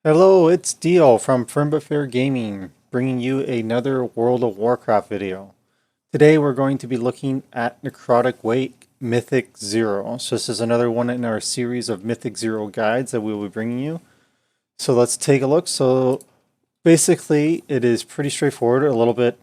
Hello, it's Dio from Firm But Fair Gaming, bringing you another World of Warcraft video. Today we're going to be looking at Necrotic Wake Mythic Zero. So this is another one in our series of Mythic Zero guides that we will be bringing you. So let's take a look. So basically it is pretty straightforward, a little bit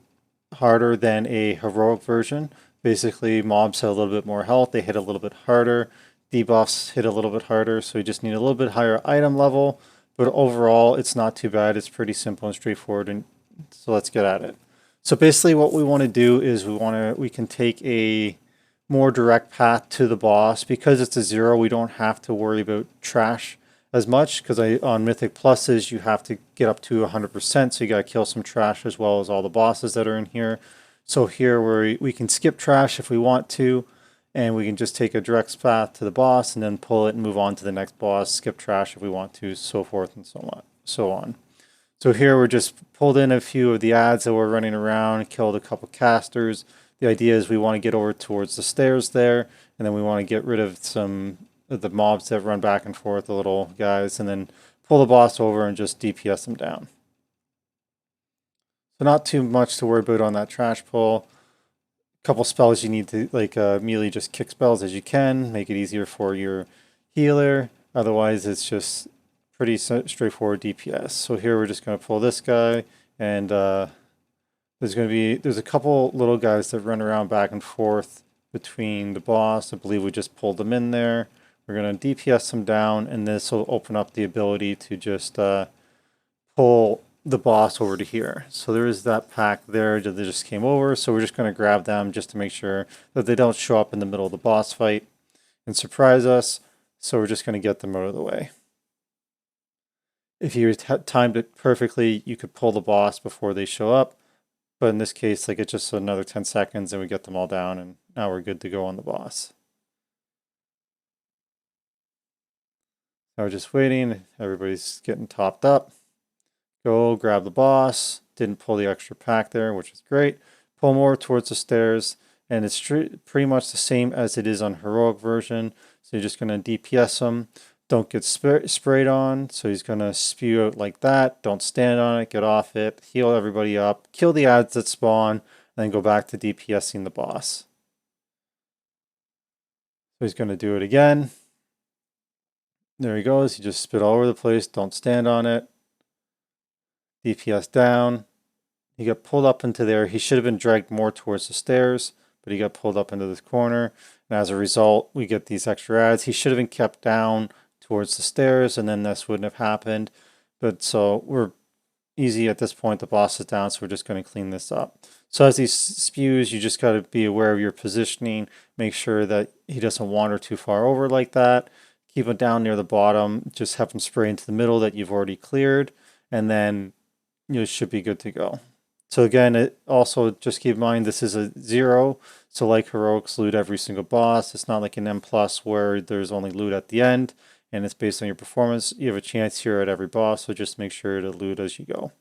harder than a heroic version. Basically mobs have a little bit more health, they hit a little bit harder, debuffs hit a little bit harder, so you just need a little bit higher item level. But overall, it's not too bad. It's pretty simple and straightforward. And so let's get at it. So basically what we want to do is we can take a more direct path to the boss. Because it's a zero, we don't have to worry about trash as much, because on Mythic Pluses you have to get up to 100%, so you got to kill some trash as well as all the bosses that are in here. So here we can skip trash if we want to, and we can just take a direct path to the boss and then pull it and move on to the next boss, skip trash if we want to, so forth and so on. So here we're just pulled in a few of the ads that were running around, killed a couple casters. The idea is we want to get over towards the stairs there, and then we want to get rid of some of the mobs that run back and forth, the little guys, and then pull the boss over and just DPS them down. So not too much to worry about on that trash pull. Couple spells you need to melee just kick spells as you can, make it easier for your healer. Otherwise it's just pretty straightforward DPS. So here we're just going to pull this guy, and there's a couple little guys that run around back and forth between the boss. I believe we just pulled them in there. We're going to DPS them down, and this will open up the ability to just pull the boss over to here. So there is that pack there that they just came over. So we're just going to grab them just to make sure that they don't show up in the middle of the boss fight and surprise us. So we're just going to get them out of the way. If you timed it perfectly, you could pull the boss before they show up. But in this case, it's just another 10 seconds and we get them all down, and now we're good to go on the boss. Now we're just waiting. Everybody's getting topped up. Go grab the boss. Didn't pull the extra pack there, which is great. Pull more towards the stairs, and it's pretty much the same as it is on heroic version. So you're just going to DPS him. Don't get sprayed on, so he's going to spew out like that. Don't stand on it, get off it, heal everybody up, kill the ads that spawn, and then go back to DPSing the boss. So he's going to do it again. There he goes. He just spit all over the place. Don't stand on it. DPS down. He got pulled up into there. He should have been dragged more towards the stairs, but he got pulled up into this corner. And as a result, we get these extra ads. He should have been kept down towards the stairs, and then this wouldn't have happened. But so we're easy at this point. The boss is down, so we're just going to clean this up. So as he spews, you just got to be aware of your positioning. Make sure that he doesn't wander too far over like that. Keep him down near the bottom. Just have him spray into the middle that you've already cleared, and then you should be good to go. So again, it also just keep in mind this is a zero. So like heroics, loot every single boss. It's not like an M+ where there's only loot at the end, and it's based on your performance. You have a chance here at every boss, so just make sure to loot as you go.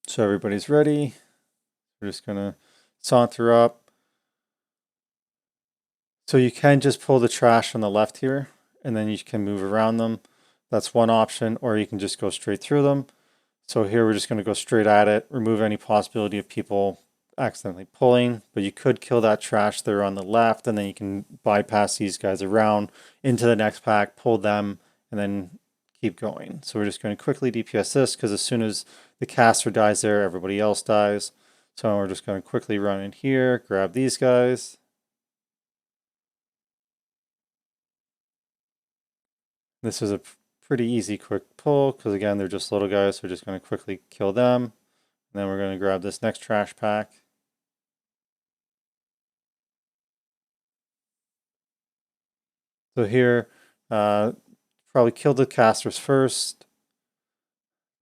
So everybody's ready. We're just gonna saunter up. So you can just pull the trash on the left here, and then you can move around them. That's one option, or you can just go straight through them. So here we're just going to go straight at it, remove any possibility of people accidentally pulling, but you could kill that trash there on the left, and then you can bypass these guys around into the next pack, pull them, and then keep going. So we're just going to quickly DPS this, because as soon as the caster dies there, everybody else dies. So we're just going to quickly run in here, grab these guys. This is a pretty easy quick pull, because again they're just little guys, so we're just going to quickly kill them, and then we're going to grab this next trash pack. So here probably kill the casters first,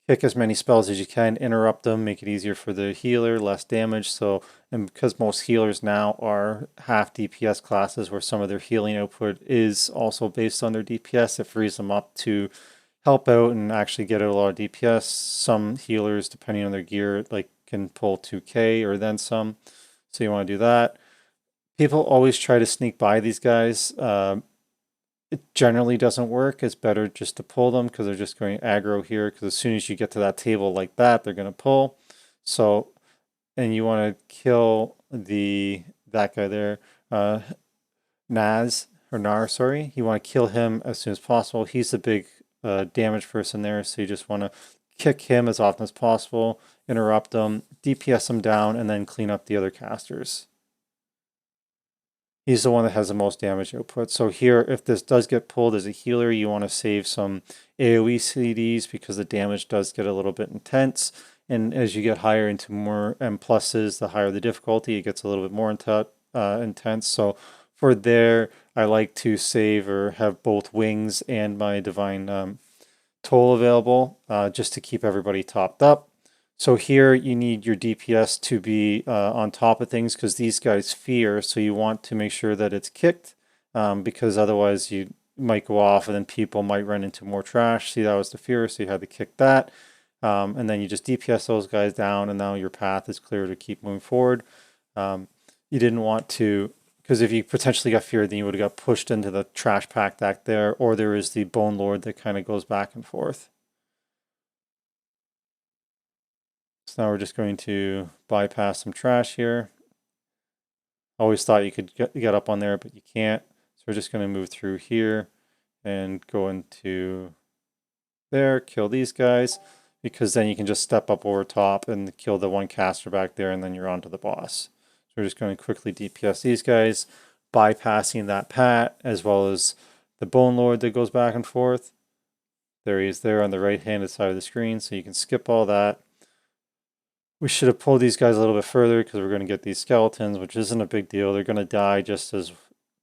kick as many spells as you can, interrupt them, make it easier for the healer, less damage. So, and because most healers now are half DPS classes where some of their healing output is also based on their DPS, it frees them up to help out and actually get a lot of DPS. Some healers, depending on their gear, can pull 2k or then some. So you want to do that. People always try to sneak by these guys. It generally doesn't work. It's better just to pull them because they're just going aggro here. Because as soon as you get to that table like that, they're going to pull. So, and you want to kill that guy there, Naz or Nar, sorry. You want to kill him as soon as possible. He's the big damage person there, so you just want to kick him as often as possible, interrupt them, DPS them down, and then clean up the other casters. He's the one that has the most damage output. So here, if this does get pulled as a healer, you want to save some AoE CDs because the damage does get a little bit intense. And as you get higher into more M+s, the higher the difficulty, it gets a little bit more intense. So for there, I like to save or have both wings and my divine toll available just to keep everybody topped up. So here you need your DPS to be on top of things because these guys fear. So you want to make sure that it's kicked because otherwise you might go off and then people might run into more trash. See, that was the fear, so you had to kick that. And then you just DPS those guys down and now your path is clear to keep moving forward. You didn't want to, because if you potentially got feared, then you would have got pushed into the trash pack back there, or there is the Bone Lord that kind of goes back and forth. So now we're just going to bypass some trash here. Always thought you could get up on there, but you can't. So we're just going to move through here and go into there, kill these guys, because then you can just step up over top and kill the one caster back there, and then you're on to the boss. So we're just going to quickly DPS these guys, bypassing that pat, as well as the Bone Lord that goes back and forth. There he is there on the right-handed side of the screen, so you can skip all that. We should have pulled these guys a little bit further because we're going to get these skeletons, which isn't a big deal. They're going to die just as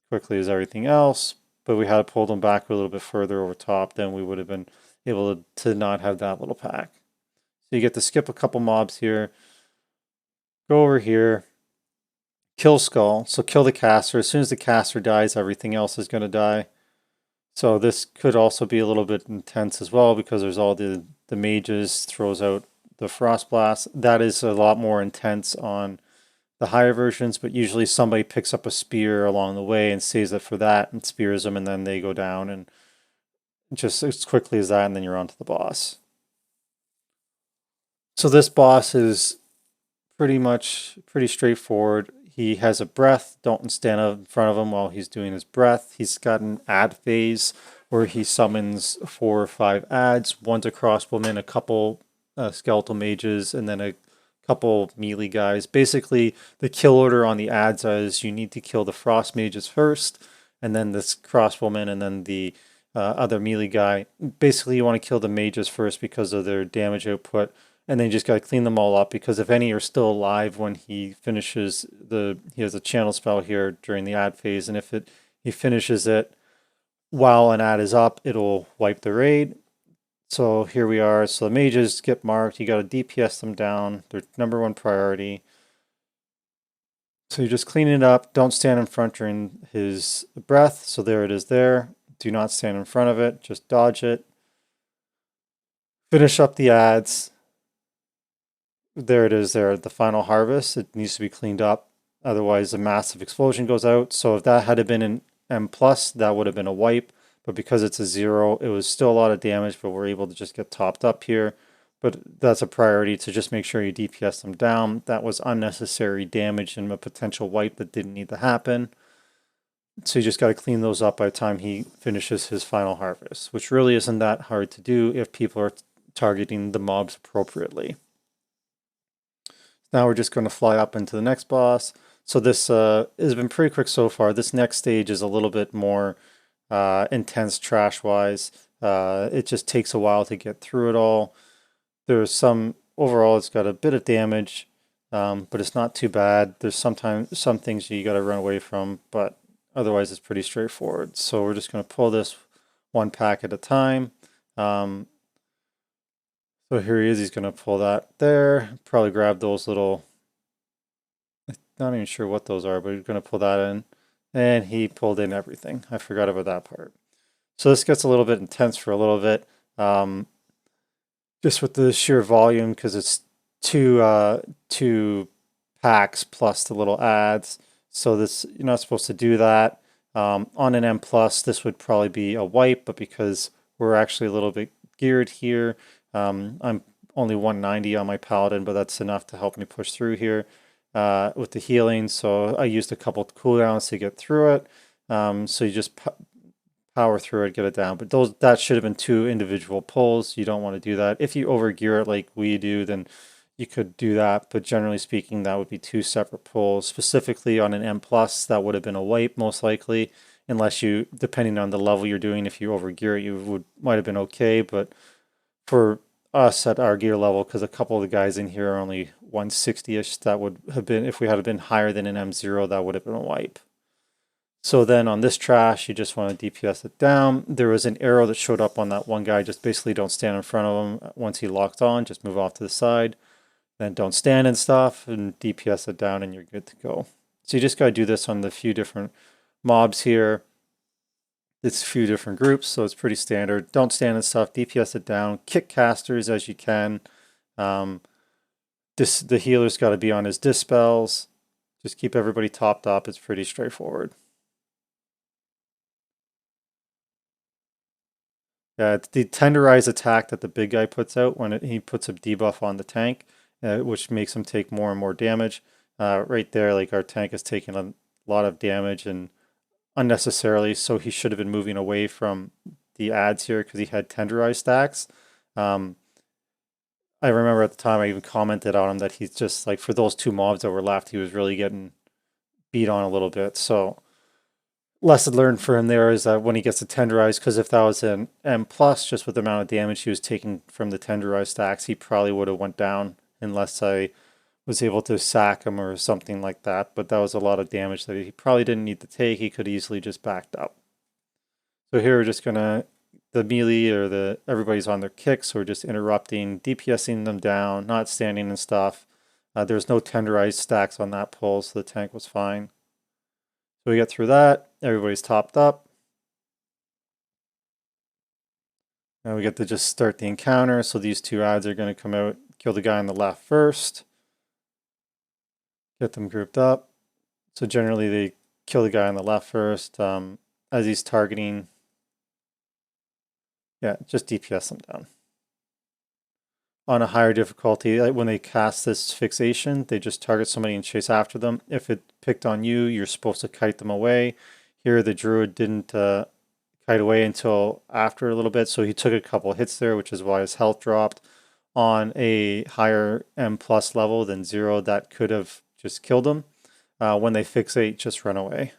quickly as everything else, but we had to pull them back a little bit further over top, then we would have been able to not have that little pack. So you get to skip a couple mobs here, go over here, kill Skull, so kill the caster. As soon as the caster dies, everything else is going to die. So this could also be a little bit intense as well because there's all the mages, throws out the Frost Blast. That is a lot more intense on the higher versions, but usually somebody picks up a spear along the way and saves it for that and spears them, and then they go down, and just as quickly as that, and then you're on to the boss. So this boss is pretty straightforward. He has a breath. Don't stand up in front of him while he's doing his breath. He's got an ad phase where he summons 4 or 5 ads. One's a crossbowman, a couple skeletal mages, and then a couple melee guys. Basically, the kill order on the ads is you need to kill the frost mages first, and then this crossbowman, and then the other melee guy. Basically, you want to kill the mages first because of their damage output, and then you just got to clean them all up because if any are still alive when he finishes he has a channel spell here during the ad phase, and if he finishes it while an ad is up, it'll wipe the raid. So here we are. So the mages get marked. You got to DPS them down. They're #1 priority. So you just clean it up. Don't stand in front during his breath. So there it is there. Do not stand in front of it. Just dodge it. Finish up the ads. There it is there. The final harvest. It needs to be cleaned up. Otherwise, a massive explosion goes out. So if that had been an M+, that would have been a wipe. But because it's a 0, it was still a lot of damage, but we're able to just get topped up here. But that's a priority to just make sure you DPS them down. That was unnecessary damage and a potential wipe that didn't need to happen. So you just got to clean those up by the time he finishes his final harvest, which really isn't that hard to do if people are targeting the mobs appropriately. Now we're just going to fly up into the next boss. So this has been pretty quick so far. This next stage is a little bit more intense trash-wise. It just takes a while to get through it all. There's overall it's got a bit of damage, but it's not too bad. There's sometimes some things you got to run away from, but otherwise it's pretty straightforward. So we're just going to pull this one pack at a time. So here he is. He's going to pull that there. Probably grab those little, I'm not even sure what those are, but he's going to pull that in. And he pulled in everything. I forgot about that part. So this gets a little bit intense for a little bit. Just with the sheer volume, because it's two packs plus the little ads. So this, you're not supposed to do that. On an M+, this would probably be a wipe, but because we're actually a little bit geared here, I'm only 190 on my paladin, but that's enough to help me push through here with the healing. So I used a couple cooldowns to get through it. So you just power through it, get it down. But that should have been 2 individual pulls. You don't want to do that. If you overgear it like we do, then you could do that. But generally speaking, that would be 2 separate pulls. Specifically on an M+, that would have been a wipe most likely, unless you, depending on the level you're doing, if you overgear it, you might have been okay. But for us at our gear level, because a couple of the guys in here are only 160-ish, that would have been, if we had been higher than an M0, that would have been a wipe. So then on this trash, you just want to DPS it down. There was an arrow that showed up on that one guy. Just basically don't stand in front of him. Once he locked on, just move off to the side. Then don't stand and stuff and DPS it down and you're good to go. So you just got to do this on the few different mobs here. It's a few different groups, so it's pretty standard. Don't stand and stuff, DPS it down. Kick casters as you can. The healer's got to be on his dispels. Just keep everybody topped up. It's pretty straightforward. Yeah, it's the tenderized attack that the big guy puts out when he puts a debuff on the tank, which makes him take more and more damage. Right there, like our tank is taking a lot of damage and unnecessarily, so he should have been moving away from the ads here because he had tenderized stacks. I remember at the time I even commented on him that he's just like, for those 2 mobs that were left, he was really getting beat on a little bit. So lesson learned for him there is that when he gets a tenderized, because if that was an M+, just with the amount of damage he was taking from the tenderized stacks, he probably would have went down unless I was able to sack him or something like that. But that was a lot of damage that he probably didn't need to take. He could easily just backed up. So here we're just gonna, the melee or everybody's on their kicks, so we're just interrupting, DPSing them down, not standing and stuff. There's no tenderized stacks on that pull, so the tank was fine. So we get through that. Everybody's topped up. Now we get to just start the encounter. So these 2 ads are going to come out, kill the guy on the left first. Get them grouped up. So generally they kill the guy on the left first. As he's targeting, yeah, just DPS them down. On a higher difficulty, like when they cast this fixation, they just target somebody and chase after them. If it picked on you, you're supposed to kite them away. Here the druid didn't kite away until after a little bit, so he took a couple hits there, which is why his health dropped. On a higher M+ level than 0, that could have just killed him. When they fixate, just run away.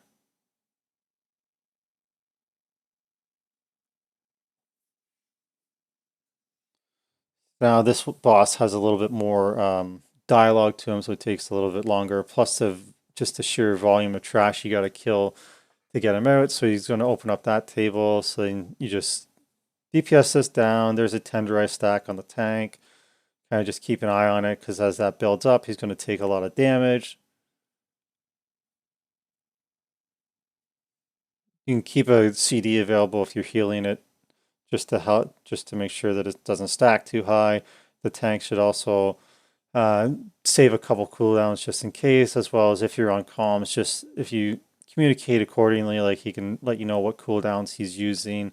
Now this boss has a little bit more dialogue to him, so it takes a little bit longer. Plus just the sheer volume of trash you got to kill to get him out. So he's going to open up that table. So then you just DPS this down. There's a tenderized stack on the tank. Kind of just keep an eye on it because as that builds up, he's going to take a lot of damage. You can keep a CD available if you're healing it, just to help, just to make sure that it doesn't stack too high. The tank should also save a couple cooldowns just in case, as well as if you're on comms, just if you communicate accordingly, like he can let you know what cooldowns he's using,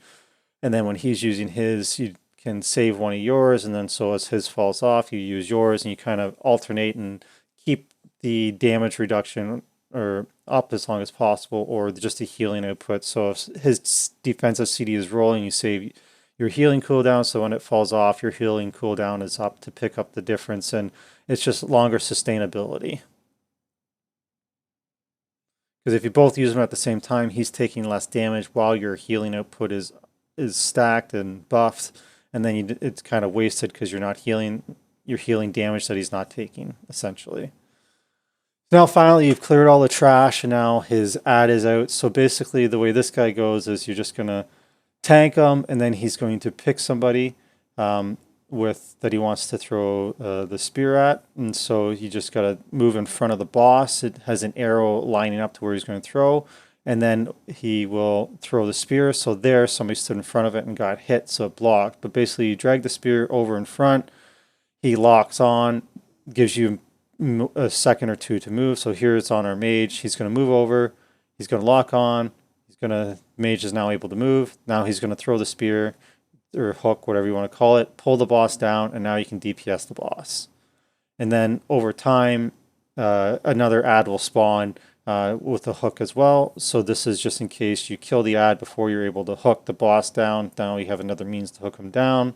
and then when he's using his, you can save one of yours, and then so as his falls off, you use yours, and you kind of alternate and keep the damage reduction or up as long as possible, or just a healing output. So if his defensive CD is rolling, you save your healing cooldown, so when it falls off, your healing cooldown is up to pick up the difference, and it's just longer sustainability. Because if you both use them at the same time, he's taking less damage while your healing output is stacked and buffed, and then it's kind of wasted because you're healing damage that he's not taking, essentially. Now finally you've cleared all the trash and now his ad is out. So basically the way this guy goes is you're just gonna tank him and then he's going to pick somebody that he wants to throw the spear at. And so you just gotta move in front of the boss. It has an arrow lining up to where he's going to throw, and then he will throw the spear. So there somebody stood in front of it and got hit, so it blocked. But basically you drag the spear over in front, he locks on, gives you a second or two to move. So here it's on our mage. He's going to move over. He's going to lock on. He's Mage is now able to move. Now he's gonna throw the spear or hook, whatever you want to call it, pull the boss down, and now you can DPS the boss. And then over time, another ad will spawn with a hook as well. So this is just in case you kill the ad before you're able to hook the boss down. Now you have another means to hook him down.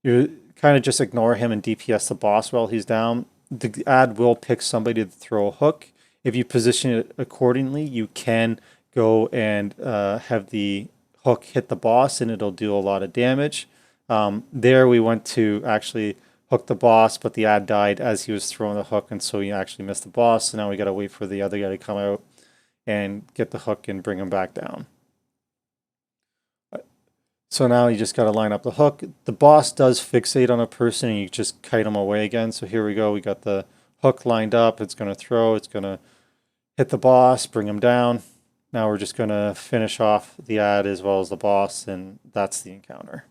You kind of just ignore him and DPS the boss while he's down. The ad will pick somebody to throw a hook. If you position it accordingly, you can go and have the hook hit the boss and it'll do a lot of damage. There we went to actually hook the boss, but the ad died as he was throwing the hook, and so you actually missed the boss. So now we got to wait for the other guy to come out and get the hook and bring him back down. So now you just got to line up the hook. The boss does fixate on a person and you just kite him away again. So here we go. We got the hook lined up. It's going to throw. It's going to hit the boss, bring him down. Now we're just going to finish off the ad as well as the boss, and that's the encounter.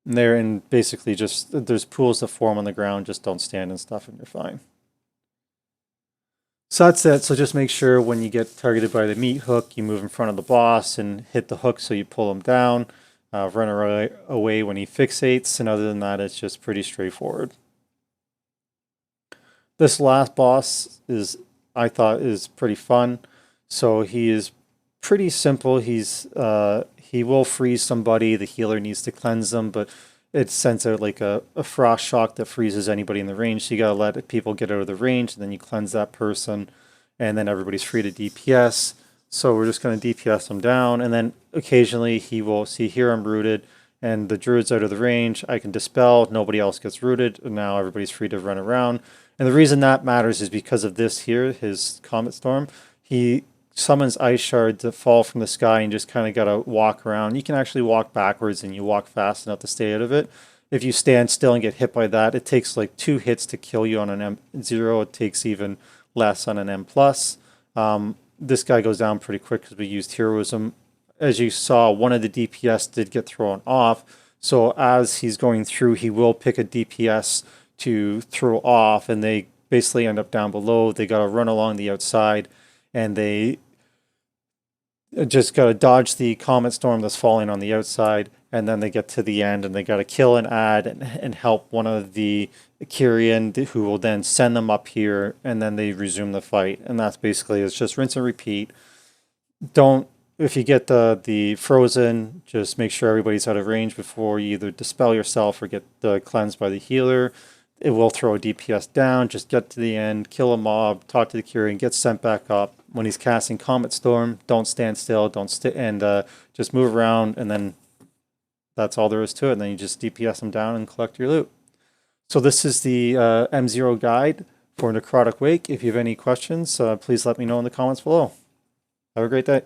And there, and basically just, there's pools that form on the ground, just don't stand and stuff and you're fine. So that's it. So just make sure when you get targeted by the meat hook, you move in front of the boss and hit the hook so you pull him down, run away when he fixates, and other than that, it's just pretty straightforward. This last boss is, I thought, is pretty fun. So he is pretty simple. He will freeze somebody. The healer needs to cleanse them, but it sends out like a frost shock that freezes anybody in the range. So you gotta let people get out of the range, and then you cleanse that person, and then everybody's free to DPS. So we're just gonna DPS him down, and then occasionally he will see here I'm rooted, and the druid's out of the range. I can dispel. Nobody else gets rooted, and now everybody's free to run around. And the reason that matters is because of this here, his Comet Storm. He summons ice shards that fall from the sky and just kind of got to walk around. You can actually walk backwards and you walk fast enough to stay out of it. If you stand still and get hit by that, it takes like 2 hits to kill you on an M0. It takes even less on an M+. This guy goes down pretty quick because we used heroism. As you saw, one of the DPS did get thrown off. So as he's going through, he will pick a DPS to throw off, and they basically end up down below. They got to run along the outside, and they just got to dodge the Comet Storm that's falling on the outside, and then they get to the end, and they got to kill an ad and help one of the Kyrian, who will then send them up here, and then they resume the fight. And that's basically, it's just rinse and repeat. If you get the frozen, just make sure everybody's out of range before you either dispel yourself or get cleansed by the healer. It will throw a DPS down. Just get to the end, kill a mob, talk to the Kyrian, get sent back up. When he's casting Comet Storm, don't stand still, just move around, and then that's all there is to it. And then you just DPS him down and collect your loot. So this is the M0 guide for Necrotic Wake. If you have any questions, please let me know in the comments below. Have a great day.